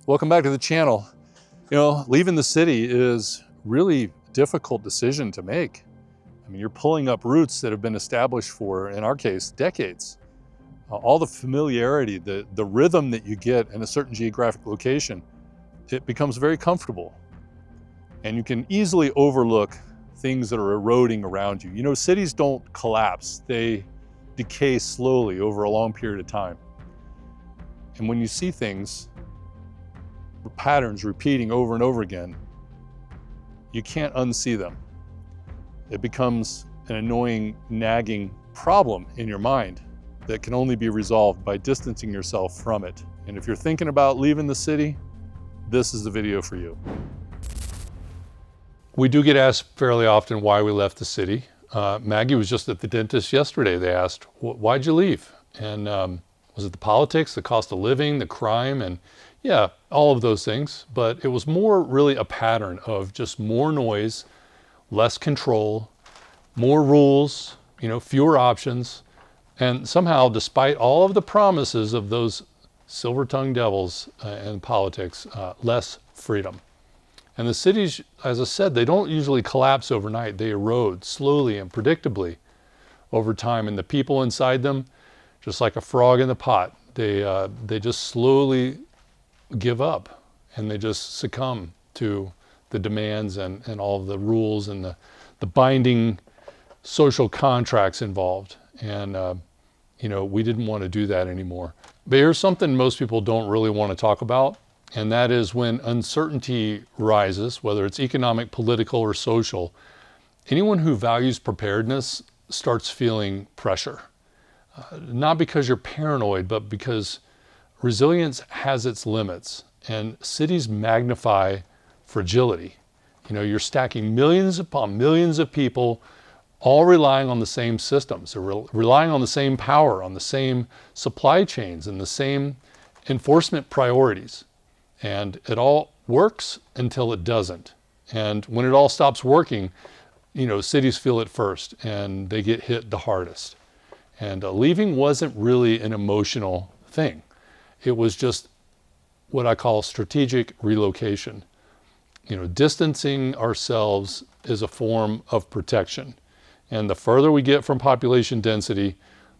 Welcome back to the channel. Leaving the city is really difficult decision to make. I mean, you're pulling up roots that have been established for, in our case, decades. All the familiarity, the rhythm that you get in a certain geographic location, it becomes very comfortable. And you can easily overlook things that are eroding around you. Cities don't collapse, they decay slowly over a long period of time. And when you see things, patterns repeating over and over again, you can't unsee them. It becomes an annoying, nagging problem in your mind that can only be resolved by distancing yourself from it. And if you're thinking about leaving the city, this is the video for you. We do get asked fairly often why we left the city. Maggie was just at the dentist yesterday. They asked, why'd you leave? And was it the politics, the cost of living, the crime? And yeah, all of those things. But it was more really a pattern of just more noise, less control, more rules, fewer options. And somehow, despite all of the promises of those silver-tongued devils in politics, less freedom. And the cities, as I said, they don't usually collapse overnight. They erode slowly and predictably over time. And the people inside them, just like a frog in the pot, they just slowly give up, and they just succumb to the demands and all of the rules and the binding social contracts involved. And we didn't want to do that anymore. But here's something most people don't really want to talk about, and that is when uncertainty rises, whether it's economic, political, or social, anyone who values preparedness starts feeling pressure. Not because you're paranoid, but because resilience has its limits, and cities magnify fragility. You're stacking millions upon millions of people, all relying on the same systems, or relying on the same power, on the same supply chains, and the same enforcement priorities. And it all works until it doesn't. And when it all stops working, cities feel it first, and they get hit the hardest. And leaving wasn't really an emotional thing. It was just what I call strategic relocation. Distancing ourselves is a form of protection. And the further we get from population density,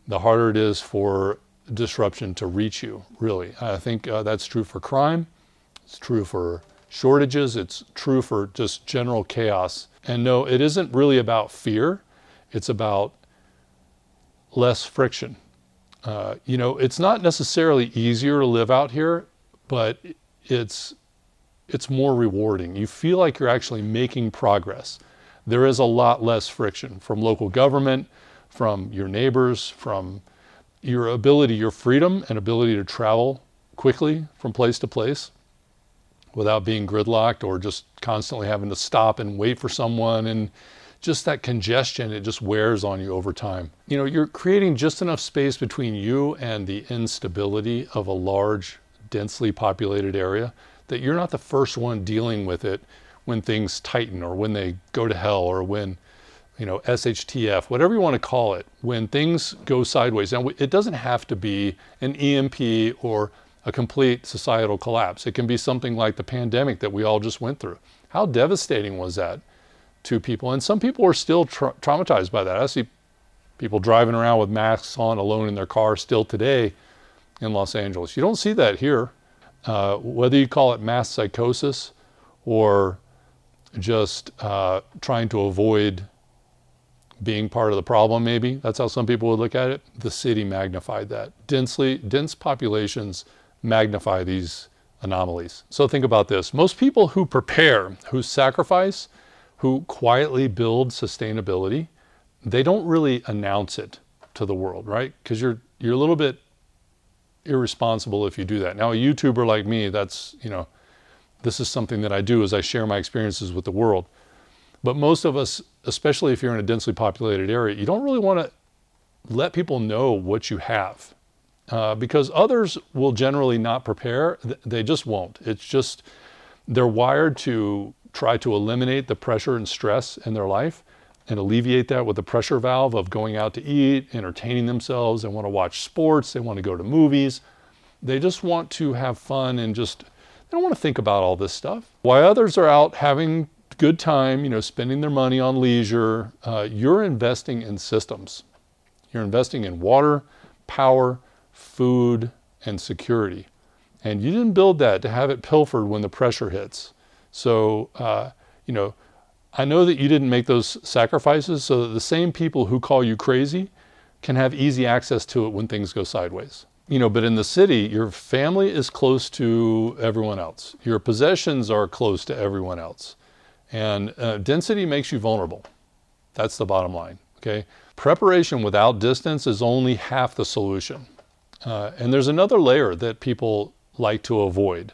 the harder it is for disruption to reach you, really. I think that's true for crime. It's true for shortages. It's true for just general chaos. And no, it isn't really about fear. It's about less friction. It's not necessarily easier to live out here, but it's more rewarding. You feel like you're actually making progress. There is a lot less friction from local government, from your neighbors, from your freedom and ability to travel quickly from place to place without being gridlocked or just constantly having to stop and wait for someone. And just that congestion, it just wears on you over time. You're creating just enough space between you and the instability of a large, densely populated area that you're not the first one dealing with it when things tighten, or when they go to hell, or when, SHTF, whatever you want to call it, when things go sideways. Now, it doesn't have to be an EMP or a complete societal collapse. It can be something like the pandemic that we all just went through. How devastating was that to people? And some people are still traumatized by that. I see people driving around with masks on, alone in their car still today in Los Angeles. You don't see that here. Whether you call it mass psychosis or just trying to avoid being part of the problem, maybe. That's how some people would look at it. The city magnified that. Dense populations magnify these anomalies. So think about this. Most people who prepare, who sacrifice, who quietly build sustainability, they don't really announce it to the world, right? Because you're a little bit irresponsible if you do that. Now, a YouTuber like me, that's, this is something that I do, is I share my experiences with the world. But most of us, especially if you're in a densely populated area, you don't really want to let people know what you have. Because others will generally not prepare. They just won't. It's just, they're wired to try to eliminate the pressure and stress in their life and alleviate that with the pressure valve of going out to eat, entertaining themselves. They want to watch sports. They want to go to movies. They just want to have fun and just, They don't want to think about all this stuff. While others are out having a good time, spending their money on leisure, you're investing in systems. You're investing in water, power, food, and security. And you didn't build that to have it pilfered when the pressure hits. So, I know that you didn't make those sacrifices so that the same people who call you crazy can have easy access to it when things go sideways. But in the city, your family is close to everyone else. Your possessions are close to everyone else. And density makes you vulnerable. That's the bottom line, okay? Preparation without distance is only half the solution. And there's another layer that people like to avoid.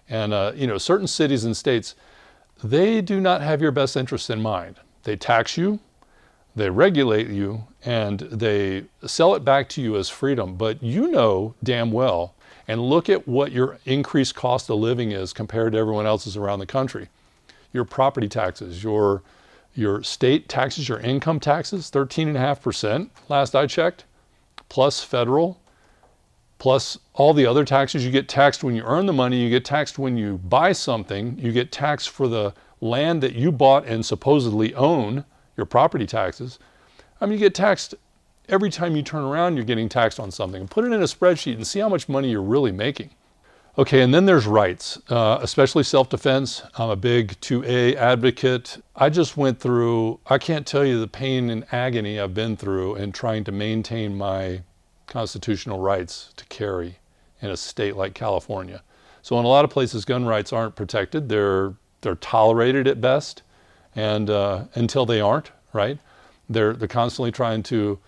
And, certain cities and states, they do not have your best interest in mind. They tax you, they regulate you, and they sell it back to you as freedom. But you know damn well, and look at what your increased cost of living is compared to everyone else's around the country. Your property taxes, your state taxes, your income taxes, 13.5% last I checked, plus federal, plus all the other taxes. You get taxed when you earn the money, you get taxed when you buy something, you get taxed for the land that you bought and supposedly own, your property taxes. I mean, you get taxed every time you turn around, you're getting taxed on something. Put it in a spreadsheet and see how much money you're really making. Okay, and then there's rights, especially self-defense. I'm a big 2A advocate. I just went through, I can't tell you the pain and agony I've been through in trying to maintain my constitutional rights to carry in a state like California. So in a lot of places, gun rights aren't protected. They're tolerated at best, and until they aren't, right? They're constantly trying to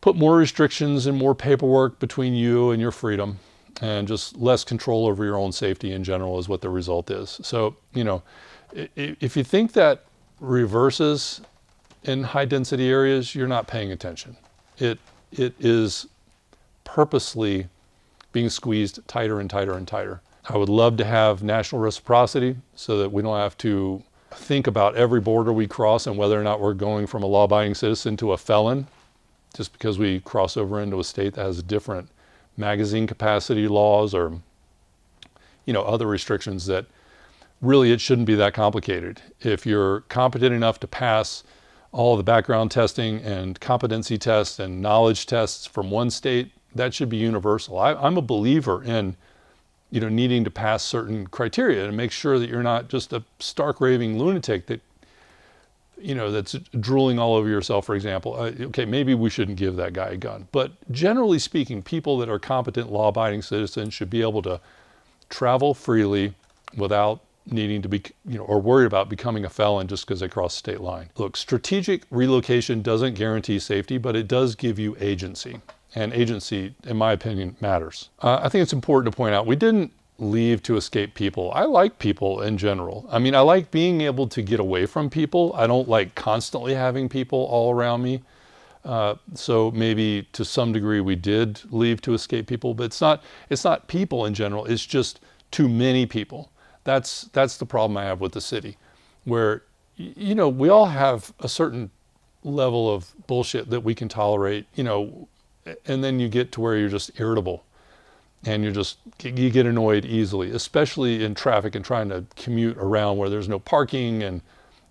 put more restrictions and more paperwork between you and your freedom, and just less control over your own safety in general is what the result is. So, if you think that reverses in high density areas, you're not paying attention. It is purposely being squeezed tighter and tighter and tighter. I would love to have national reciprocity so that we don't have to think about every border we cross and whether or not we're going from a law-abiding citizen to a felon just because we cross over into a state that has different magazine capacity laws or other restrictions. That really it shouldn't be that complicated. If you're competent enough to pass all the background testing and competency tests and knowledge tests from one state, that should be universal. I'm a believer in needing to pass certain criteria and make sure that you're not just a stark raving lunatic that that's drooling all over yourself, for example. Okay, maybe we shouldn't give that guy a gun. But generally speaking, people that are competent law-abiding citizens should be able to travel freely without needing to be, or worried about becoming a felon just because they cross the state line. Look, strategic relocation doesn't guarantee safety, but it does give you agency. And agency, in my opinion, matters. I think it's important to point out, we didn't leave to escape people. I like people in general. I mean, I like being able to get away from people. I don't like constantly having people all around me. So maybe to some degree we did leave to escape people, but it's not people in general. It's just too many people. That's the problem I have with the city, where, we all have a certain level of bullshit that we can tolerate, and then you get to where you're just irritable and you get annoyed easily, especially in traffic and trying to commute around where there's no parking, and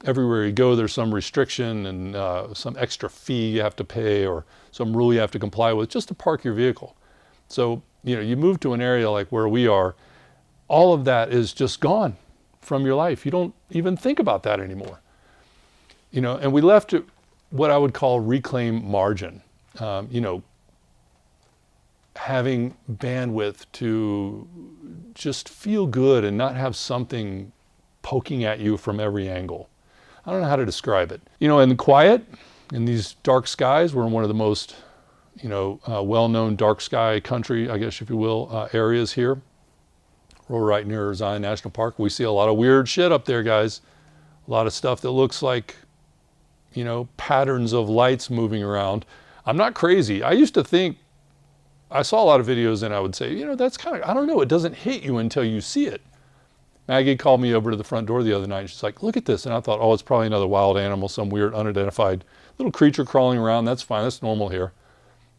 everywhere you go there's some restriction and some extra fee you have to pay or some rule you have to comply with just to park your vehicle. So, you move to an area like where we are, all of that is just gone from your life. You don't even think about that anymore. And we left what I would call reclaim margin. Having bandwidth to just feel good and not have something poking at you from every angle. I don't know how to describe it. In the quiet, in these dark skies, we're in one of the most, well-known dark sky country, I guess if you will, areas here. We're right near Zion National Park. We see a lot of weird shit up there, guys. A lot of stuff that looks like, patterns of lights moving around. I'm not crazy. I used to think, I saw a lot of videos and I would say, that's kind of, I don't know, it doesn't hit you until you see it. Maggie called me over to the front door the other night. And she's like, look at this. And I thought, oh, it's probably another wild animal, some weird unidentified little creature crawling around. That's fine. That's normal here.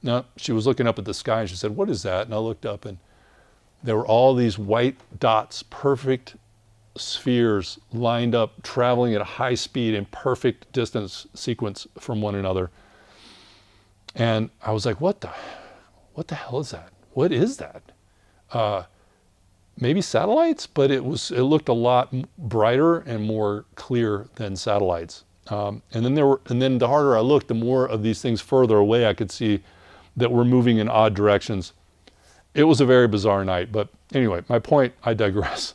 No, she was looking up at the sky and she said, what is that? And I looked up and There were all these white dots, perfect spheres lined up, traveling at a high speed in perfect distance sequence from one another. And I was like, what the hell is that? What is that? Maybe satellites, but it looked a lot brighter and more clear than satellites. And then the harder I looked, the more of these things further away I could see that were moving in odd directions. It was a very bizarre night, but anyway, my point, I digress.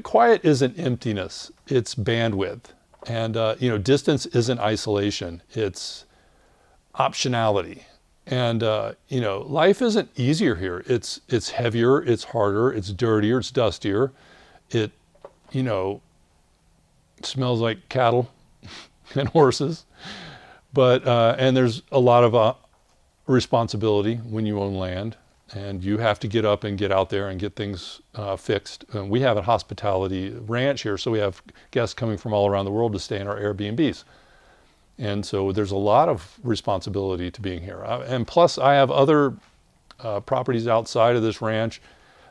Quiet isn't emptiness, it's bandwidth. And, distance isn't isolation, it's optionality. And, life isn't easier here. It's heavier, it's harder, it's dirtier, it's dustier. It, smells like cattle and horses. But, and there's a lot of responsibility when you own land, and you have to get up and get out there and get things fixed. And we have a hospitality ranch here, so we have guests coming from all around the world to stay in our Airbnbs. And so there's a lot of responsibility to being here. And plus I have other properties outside of this ranch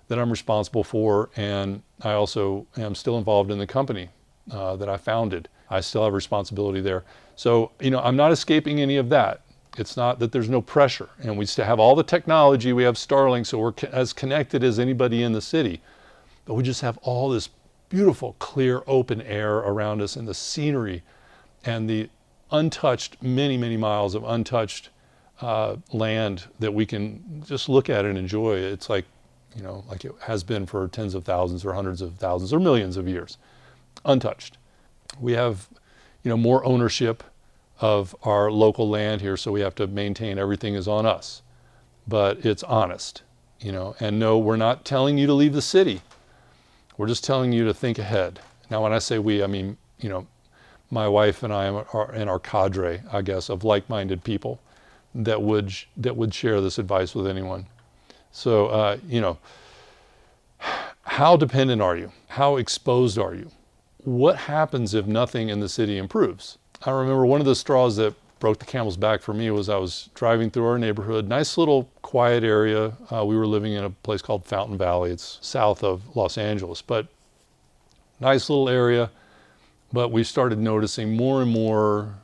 that I'm responsible for. And I also am still involved in the company that I founded. I still have responsibility there. So, I'm not escaping any of that. It's not that there's no pressure. And we still have all the technology. We have Starlink, so we're as connected as anybody in the city. But we just have all this beautiful, clear, open air around us, and the scenery and the untouched, many, many miles of untouched land that we can just look at and enjoy. It's like, like it has been for tens of thousands or hundreds of thousands or millions of years, untouched. We have, more ownership of our local land here, so we have to maintain everything is on us. But it's honest, and no, we're not telling you to leave the city. We're just telling you to think ahead. Now, when I say we, I mean, my wife and I are in our cadre, I guess, of like-minded people that would share this advice with anyone. So, how dependent are you? How exposed are you? What happens if nothing in the city improves? I remember one of the straws that broke the camel's back for me was I was driving through our neighborhood, nice little quiet area. We were living in a place called Fountain Valley. It's south of Los Angeles, but nice little area. But we started noticing more and more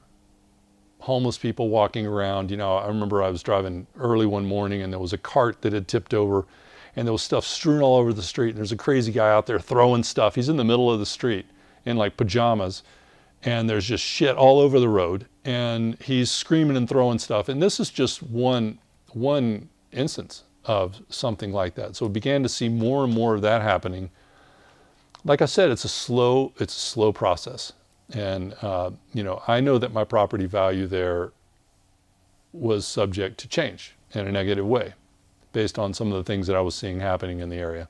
homeless people walking around. I remember I was driving early one morning and there was a cart that had tipped over and there was stuff strewn all over the street. And there's a crazy guy out there throwing stuff. He's in the middle of the street in like pajamas, and there's just shit all over the road, and he's screaming and throwing stuff. And this is just one instance of something like that. So we began to see more and more of that happening. Like I said, it's a slow process. And, I know that my property value there was subject to change in a negative way based on some of the things that I was seeing happening in the area.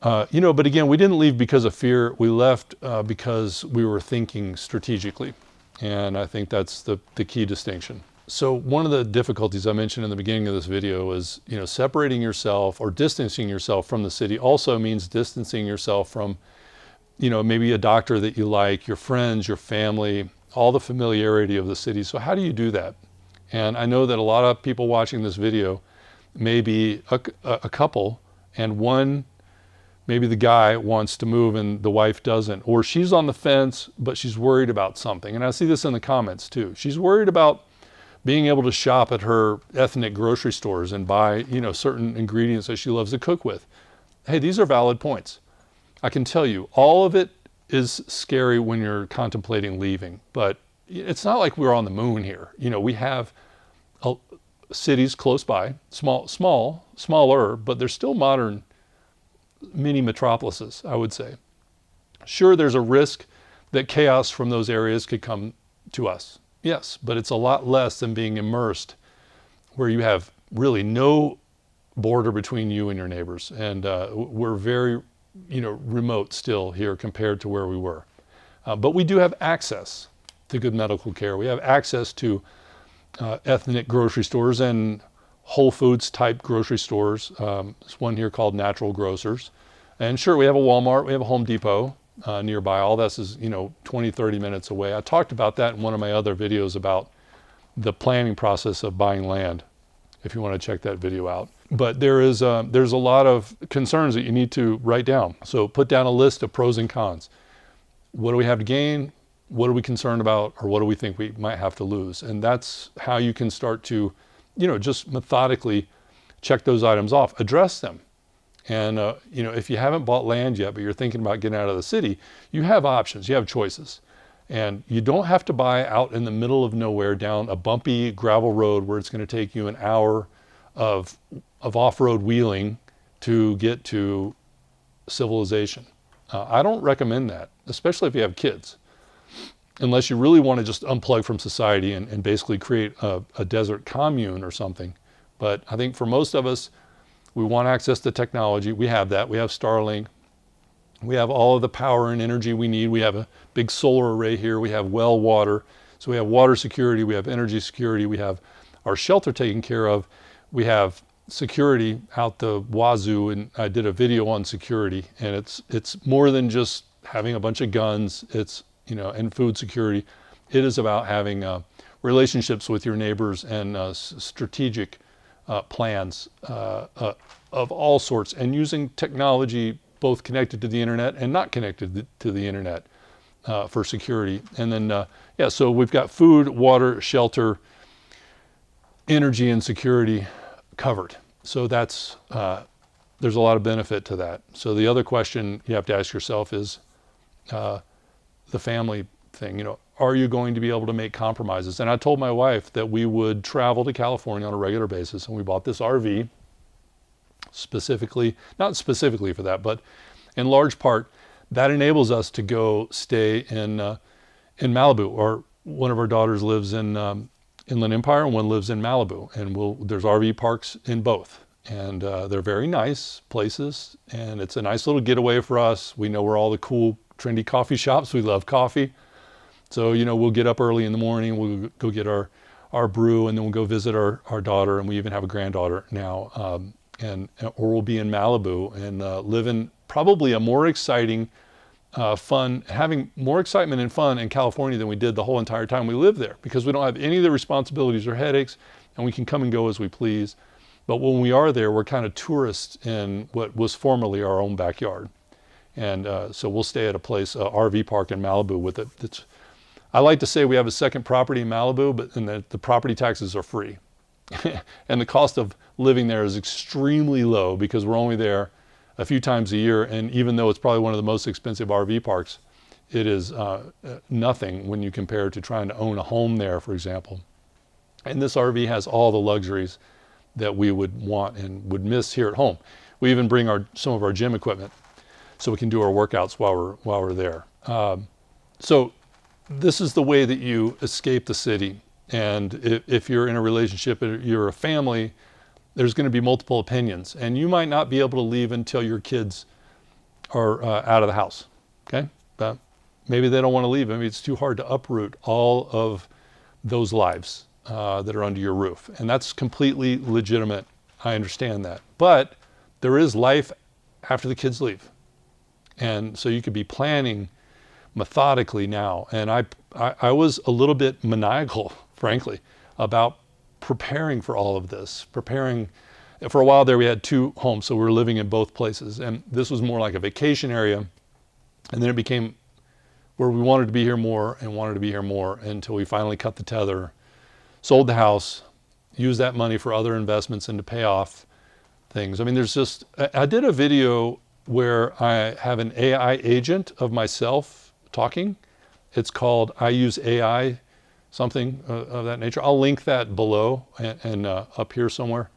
But again, we didn't leave because of fear. We left because we were thinking strategically. And I think that's the key distinction. So one of the difficulties I mentioned in the beginning of this video is, separating yourself or distancing yourself from the city also means distancing yourself from, maybe a doctor that you like, your friends, your family, all the familiarity of the city. So how do you do that? And I know that a lot of people watching this video may be a couple, and maybe the guy wants to move and the wife doesn't, or she's on the fence, but she's worried about something. And I see this in the comments too. She's worried about being able to shop at her ethnic grocery stores and buy, certain ingredients that she loves to cook with. Hey, these are valid points. I can tell you, all of it is scary when you're contemplating leaving, but it's not like we're on the moon here. We have cities close by, smaller, but they're still modern mini metropolises, I would say. Sure, there's a risk that chaos from those areas could come to us. Yes, but it's a lot less than being immersed where you have really no border between you and your neighbors. And we're very, remote still here compared to where we were. But we do have access to good medical care. We have access to ethnic grocery stores and Whole Foods type grocery stores. There's one here called Natural Grocers. And sure, we have a Walmart, we have a Home Depot nearby. All this is, 20, 30 minutes away. I talked about that in one of my other videos about the planning process of buying land, if you want to check that video out. But there's a lot of concerns that you need to write down. So put down a list of pros and cons. What do we have to gain? What are we concerned about? Or what do we think we might have to lose? And that's how you can start to, just methodically check those items off, address them. And, if you haven't bought land yet, but you're thinking about getting out of the city, you have options, you have choices. And you don't have to buy out in the middle of nowhere down a bumpy gravel road where it's going to take you an hour of off-road wheeling to get to civilization. I don't recommend that, especially if you have kids, unless you really want to just unplug from society and basically create a desert commune or something. But I think for most of us, we want access to technology. We have that. We have Starlink. We have all of the power and energy we need. We have a big solar array here. We have well water. So we have water security. We have energy security. We have our shelter taken care of. We have security out the wazoo, and I did a video on security, and it's more than just having a bunch of guns. It's and food security. It is about having relationships with your neighbors and strategic plans of all sorts, and using technology both connected to the internet and not connected to the internet for security. And then so we've got food, water, shelter, energy, and security covered. So that's there's a lot of benefit to that. So the other question you have to ask yourself is the family thing. Are you going to be able to make compromises? And I told my wife that we would travel to California on a regular basis, and we bought this RV specifically, not specifically for that, but in large part that enables us to go stay in Malibu. Or one of our daughters lives in Inland Empire, and one lives in Malibu, and there's RV parks in both, and they're very nice places, and it's a nice little getaway for us. We know where all the cool trendy coffee shops. We love coffee, so we'll get up early in the morning, we'll go get our brew, and then we'll go visit our daughter, and we even have a granddaughter now, or we'll be in Malibu and living probably a more exciting having more excitement and fun in California than we did the whole entire time we lived there, because we don't have any of the responsibilities or headaches, and we can come and go as we please. But when we are there, we're kind of tourists in what was formerly our own backyard. And so we'll stay at a place, RV park in Malibu with it. I like to say we have a second property in Malibu, but the property taxes are free. And the cost of living there is extremely low because we're only there a few times a year, and even though it's probably one of the most expensive RV parks, it is nothing when you compare to trying to own a home there, for example. And this RV has all the luxuries that we would want and would miss here at home. We even bring some of our gym equipment so we can do our workouts while we're there. So this is the way that you escape the city. And if you're in a relationship, you're a family, there's going to be multiple opinions, and you might not be able to leave until your kids are out of the house. Okay, but maybe they don't want to leave. Maybe it's too hard to uproot all of those lives that are under your roof, and that's completely legitimate. I understand that, but there is life after the kids leave, and so you could be planning methodically now. And I was a little bit maniacal, frankly, about preparing for all of this. For a while there, we had two homes, so we were living in both places, and this was more like a vacation area, and then it became where we wanted to be here more and wanted to be here more until we finally cut the tether, sold the house, used that money for other investments and to pay off things. I mean, I did a video where I have an AI agent of myself talking. It's called I Use AI, something of that nature. I'll link that below and up here somewhere.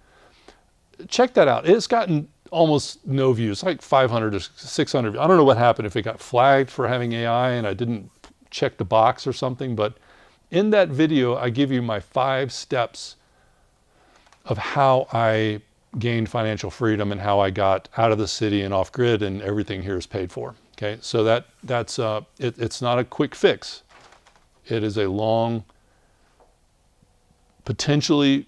Check that out. It's gotten almost no views, like 500 to 600. I don't know what happened, if it got flagged for having AI and I didn't check the box or something, but in that video, I give you my 5 steps of how I gained financial freedom and how I got out of the city and off grid, and everything here is paid for. Okay, so it's not a quick fix. It is a long, potentially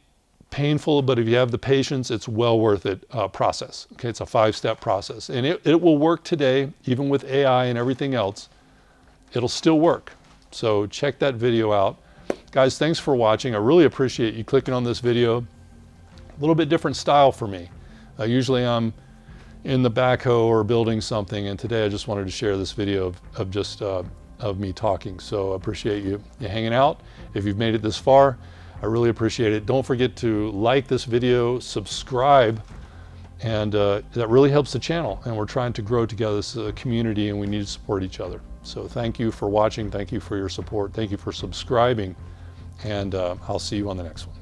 painful, but if you have the patience, it's well worth it process. Okay, it's a 5-step process, and it will work today, even with AI and everything else. It'll still work. So check that video out. Guys, thanks for watching. I really appreciate you clicking on this video. A little bit different style for me. Usually I'm in the backhoe or building something, and today I just wanted to share this video of me talking. So I appreciate you hanging out. If you've made it this far, I really appreciate it. Don't forget to like this video, subscribe, and that really helps the channel. And we're trying to grow together as a community, and we need to support each other. So thank you for watching. Thank you for your support. Thank you for subscribing. And I'll see you on the next one.